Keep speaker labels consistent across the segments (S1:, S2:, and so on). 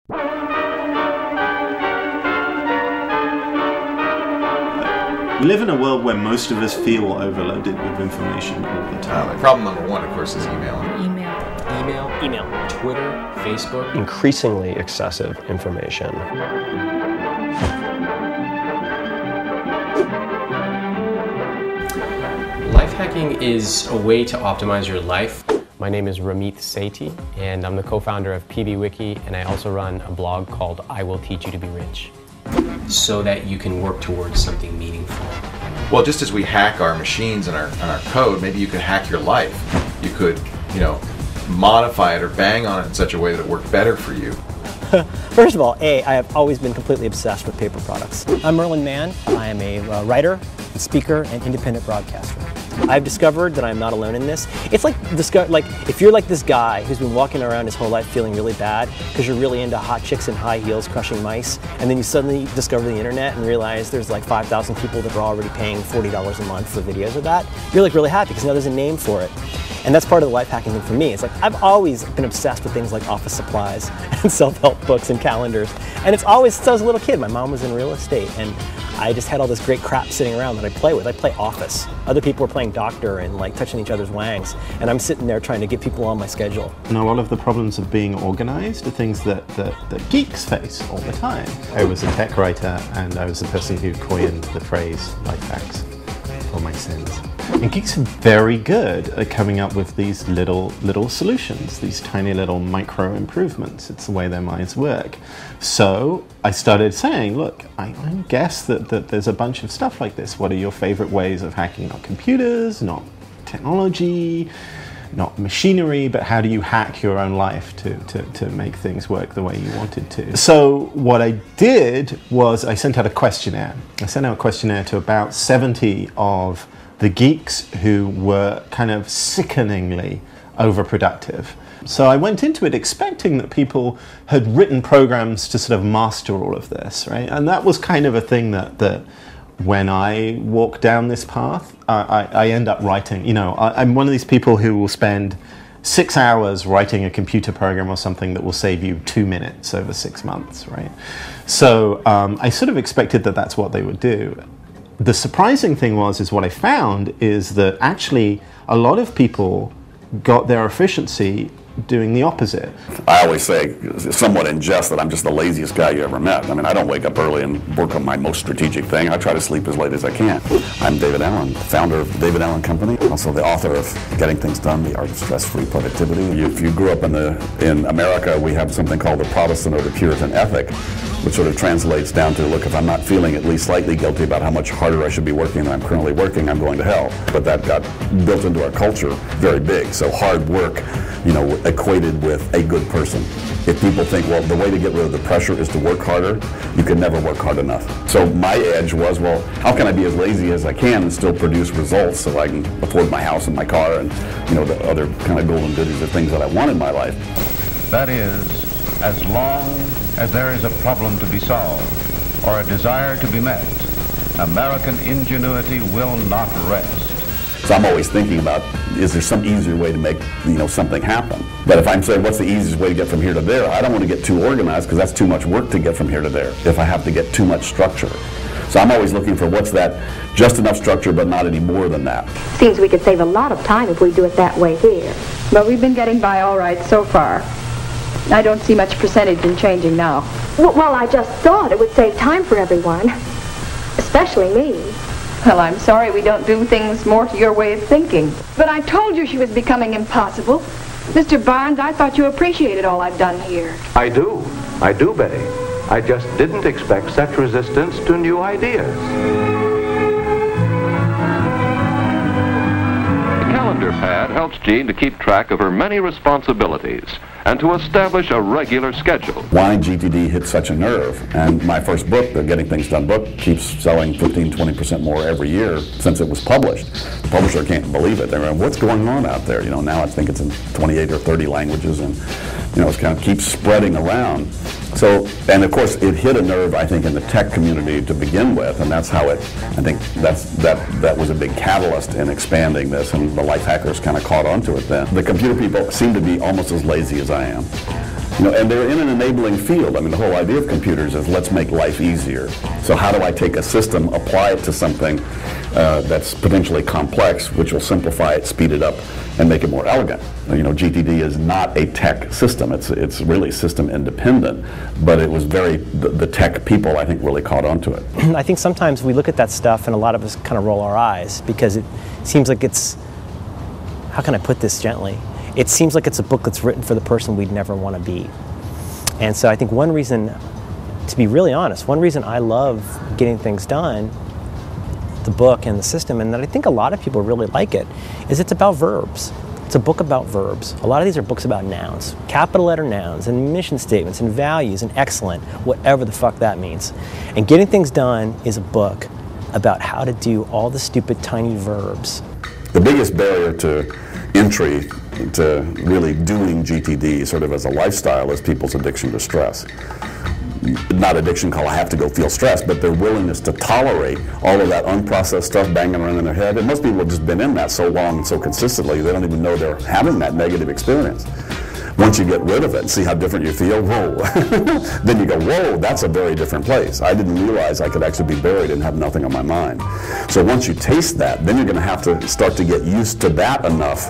S1: We live in a world where most of us feel overloaded with information all the time.
S2: Problem number one, of course, is email.
S3: Email. Twitter, Facebook.
S4: Increasingly excessive information.
S3: Life hacking is a way to optimize your life.
S4: My name is Ramit Sethi, and I'm the co-founder of PBWiki, and I also run a blog called I Will Teach You to Be Rich.
S3: So that you can work towards something meaningful.
S2: Well, just as we hack our machines and our code, maybe you could hack your life. You could, modify it or bang on it in such a way that it worked better for you.
S5: First of all, I have always been completely obsessed with paper products. I'm Merlin Mann. I am a writer, speaker, and independent broadcaster. I've discovered that I'm not alone in this. It's like if you're like this guy who's been walking around his whole life feeling really bad because you're really into hot chicks in high heels crushing mice, and then you suddenly discover the internet and realize there's like 5,000 people that are already paying $40 a month for videos of that, you're like really happy because now there's a name for it. And that's part of the life hacking thing for me. It's like I've always been obsessed with things like office supplies and self-help books and calendars. And it's always, since I was a little kid, my mom was in real estate, and I just had all this great crap sitting around that I play with. I play Office. Other people are playing Doctor and like touching each other's wangs, and I'm sitting there trying to get people on my schedule.
S1: And a lot of the problems of being organized are things that geeks face all the time. I was a tech writer, and I was the person who coined the phrase life hacks for my sins. And geeks are very good at coming up with these little solutions, these tiny little micro improvements. It's the way their minds work. So I started saying, look, I guess that there's a bunch of stuff like this. What are your favorite ways of hacking? Not computers, not technology, not machinery, but how do you hack your own life to make things work the way you wanted to? So what I did was I sent out a questionnaire. I sent out a questionnaire to about 70 of the geeks who were kind of sickeningly overproductive. So I went into it expecting that people had written programs to sort of master all of this, right? And that was kind of a thing that when I walk down this path, I end up writing. I'm one of these people who will spend 6 hours writing a computer program or something that will save you 2 minutes over 6 months, right? So I sort of expected that that's what they would do. The surprising thing is what I found is that actually a lot of people got their efficiency doing the opposite.
S6: I always say, somewhat in jest, that I'm just the laziest guy you ever met. I mean, I don't wake up early and work on my most strategic thing. I try to sleep as late as I can. I'm David Allen, founder of the David Allen Company, also the author of Getting Things Done, The Art of Stress-Free Productivity. If you grew up in America, we have something called the Protestant or the Puritan ethic, which sort of translates down to, look, if I'm not feeling at least slightly guilty about how much harder I should be working than I'm currently working, I'm going to hell. But that got built into our culture very big. So hard work, equated with a good person. If people think, well, the way to get rid of the pressure is to work harder, you can never work hard enough. So my edge was, well, how can I be as lazy as I can and still produce results so I can afford my house and my car and, the other kind of golden goodies or things that I want in my life.
S7: That is, as long as there is a problem to be solved or a desire to be met, American ingenuity will not rest.
S6: So I'm always thinking about, is there some easier way to make something happen? But if I'm saying, what's the easiest way to get from here to there, I don't want to get too organized because that's too much work to get from here to there if I have to get too much structure. So I'm always looking for what's that just enough structure but not any more than that.
S8: Seems we could save a lot of time if we do it that way here.
S9: But we've been getting by all right so far. I don't see much percentage in changing now.
S8: Well, I just thought it would save time for everyone, especially me.
S9: Well, I'm sorry we don't do things more to your way of thinking. But I told you she was becoming impossible. Mr. Barnes, I thought you appreciated all I've done here.
S7: I do, Betty. I just didn't expect such resistance to new ideas.
S10: The calendar pad helps Jean to keep track of her many responsibilities and to establish a regular schedule.
S6: Why GTD hit such a nerve? And my first book, the Getting Things Done book, keeps selling 15-20% more every year since it was published. The publisher can't believe it. They're going, what's going on out there? Now I think it's in 28 or 30 languages, and it kind of keeps spreading around. So, and of course, it hit a nerve, I think, in the tech community to begin with, and that's how I think that was a big catalyst in expanding this, and the life hackers kind of caught onto it then. The computer people seem to be almost as lazy as I am. You know, and they're in an enabling field. I mean, the whole idea of computers is let's make life easier. So how do I take a system, apply it to something that's potentially complex, which will simplify it, speed it up, and make it more elegant? You know, GTD is not a tech system. It's really system independent, but it was the tech people, I think, really caught onto it.
S5: I think sometimes we look at that stuff and a lot of us kind of roll our eyes because it seems like it's, how can I put this gently? It seems like it's a book that's written for the person we'd never want to be. And so I think one reason, to be really honest, one reason I love Getting Things Done, the book and the system, and that I think a lot of people really like it, is it's about verbs. It's a book about verbs. A lot of these are books about nouns, capital letter nouns, and mission statements, and values, and excellent, whatever the fuck that means. And Getting Things Done is a book about how to do all the stupid tiny verbs.
S6: The biggest barrier to entry to really doing GTD sort of as a lifestyle is people's addiction to stress. Not addiction called I have to go feel stressed, but their willingness to tolerate all of that unprocessed stuff banging around in their head. And most people have just been in that so long and so consistently, they don't even know they're having that negative experience. Once you get rid of it and see how different you feel, whoa, then you go, whoa, that's a very different place. I didn't realize I could actually be buried and have nothing on my mind. So once you taste that, then you're going to have to start to get used to that enough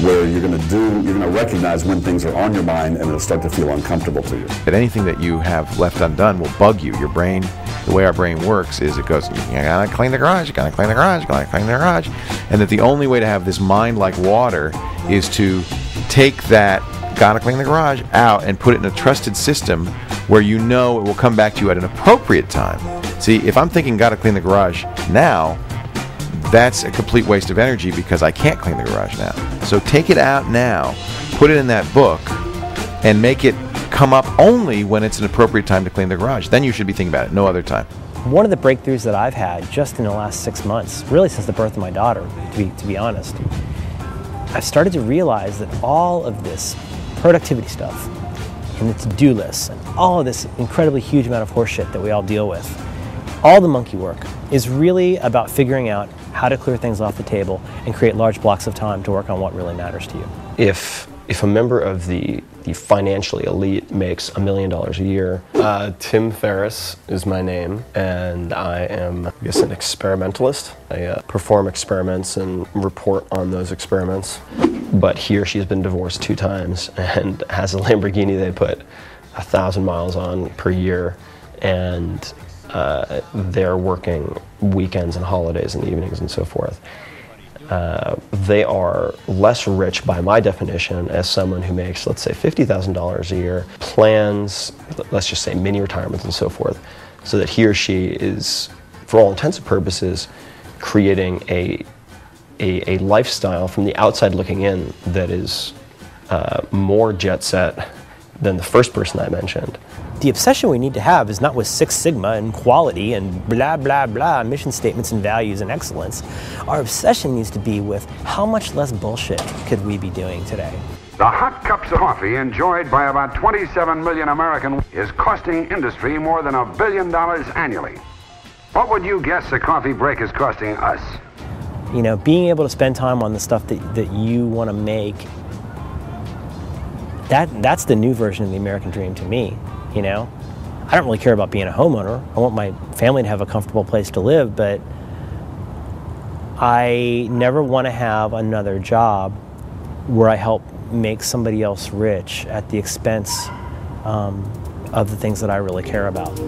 S6: where you're going to recognize when things are on your mind and it'll start to feel uncomfortable to you.
S2: But anything that you have left undone will bug you. Your brain, the way our brain works is it goes, you gotta clean the garage, you gotta clean the garage, you gotta clean the garage. And that the only way to have this mind like water is to take that gotta clean the garage out and put it in a trusted system where you know it will come back to you at an appropriate time. See, if I'm thinking gotta clean the garage now, that's a complete waste of energy because I can't clean the garage now. So take it out now, put it in that book, and make it come up only when it's an appropriate time to clean the garage. Then you should be thinking about it, no other time.
S5: One of the breakthroughs that I've had just in the last 6 months, really since the birth of my daughter, to be honest, I've started to realize that all of this productivity stuff and the to-do lists and all of this incredibly huge amount of horseshit that we all deal with, all the monkey work is really about figuring out how to clear things off the table and create large blocks of time to work on what really matters to you.
S3: If a member of the financially elite makes $1 million a year, Tim Ferriss is my name, and I am, I guess, an experimentalist. I perform experiments and report on those experiments. But he or she has been divorced 2 times and has a Lamborghini they put 1,000 miles on per year, and they're working weekends and holidays and evenings and so forth. They are less rich by my definition as someone who makes, let's say, $50,000 a year, plans, let's just say mini retirements and so forth, so that he or she is, for all intents and purposes, creating a lifestyle from the outside looking in that is more jet set than the first person I mentioned.
S5: The obsession we need to have is not with Six Sigma and quality and blah, blah, blah, mission statements and values and excellence. Our obsession needs to be with how much less bullshit could we be doing today.
S11: The hot cups of coffee enjoyed by about 27 million Americans is costing industry more than $1 billion annually. What would you guess a coffee break is costing us?
S5: You know, being able to spend time on the stuff that you want to make, that's the new version of the American dream to me, you know? I don't really care about being a homeowner. I want my family to have a comfortable place to live, but I never want to have another job where I help make somebody else rich at the expense of the things that I really care about.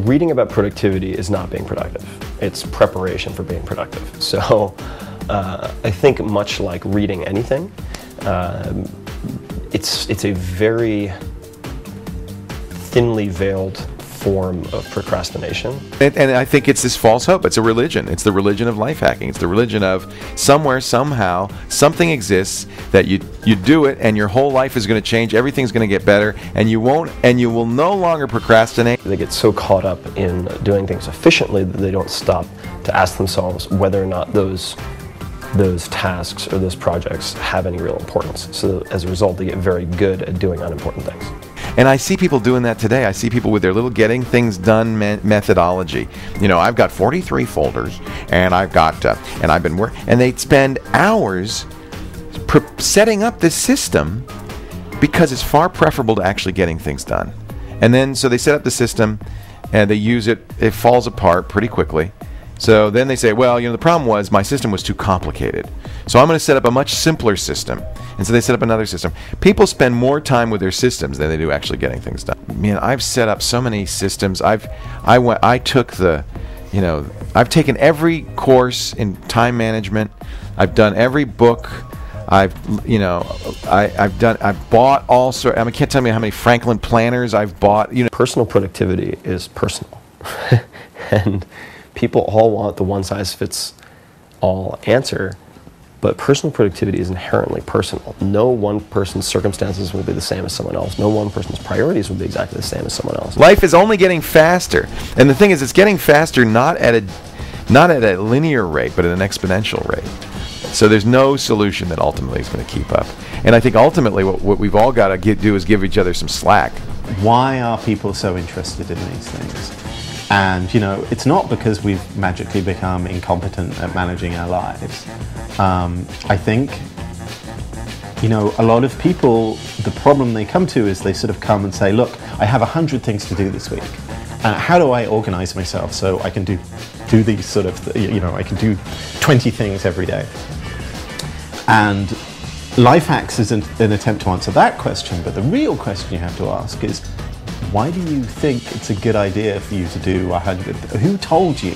S3: Reading about productivity is not being productive. It's preparation for being productive. So I think much like reading anything, it's a very thinly veiled form of procrastination.
S2: And I think it's this false hope. It's a religion. It's the religion of life hacking. It's the religion of somewhere, somehow, something exists that you do it and your whole life is going to change, everything's going to get better, and you will no longer procrastinate.
S3: They get so caught up in doing things efficiently that they don't stop to ask themselves whether or not those tasks or those projects have any real importance. So as a result, they get very good at doing unimportant things.
S2: And I see people doing that today. I see people with their little getting things done methodology. You know, I've got 43 folders, and I've got, and I've been working, and they spend hours setting up this system because it's far preferable to actually getting things done. And then, so they set up the system, and they use it. It falls apart pretty quickly. So then they say, well, you know, the problem was my system was too complicated. So I'm going to set up a much simpler system. And so they set up another system. People spend more time with their systems than they do actually getting things done. Man, I've set up so many systems. I've taken every course in time management. I've done every book. I've bought all sorts. I can't tell you how many Franklin planners I've bought. You know,
S3: personal productivity is personal, and people all want the one-size-fits-all answer, but personal productivity is inherently personal. No one person's circumstances will be the same as someone else. No one person's priorities will be exactly the same as someone else.
S2: Life is only getting faster, and the thing is, it's getting faster not at a linear rate, but at an exponential rate. So there's no solution that ultimately is going to keep up. And I think ultimately what we've all got to do is give each other some slack.
S1: Why are people so interested in these things? And, you know, it's not because we've magically become incompetent at managing our lives. I think, you know, a lot of people, the problem they come to is they sort of come and say, look, I have 100 things to do this week. How do I organize myself so I can do these sort of, you know, I can do 20 things every day? And Lifehacks is an attempt to answer that question, but the real question you have to ask is, why do you think it's a good idea for you to do 100? Who told you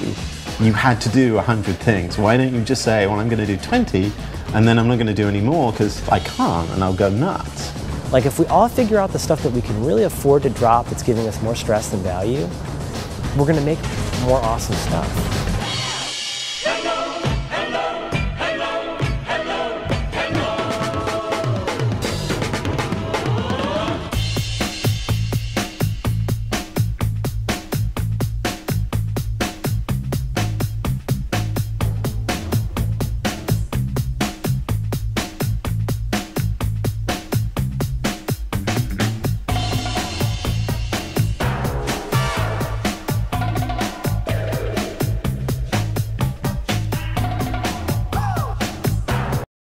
S1: you had to do 100 things? Why don't you just say, well, I'm going to do 20, and then I'm not going to do any more because I can't, and I'll go nuts?
S5: Like, if we all figure out the stuff that we can really afford to drop that's giving us more stress than value, we're going to make more awesome stuff.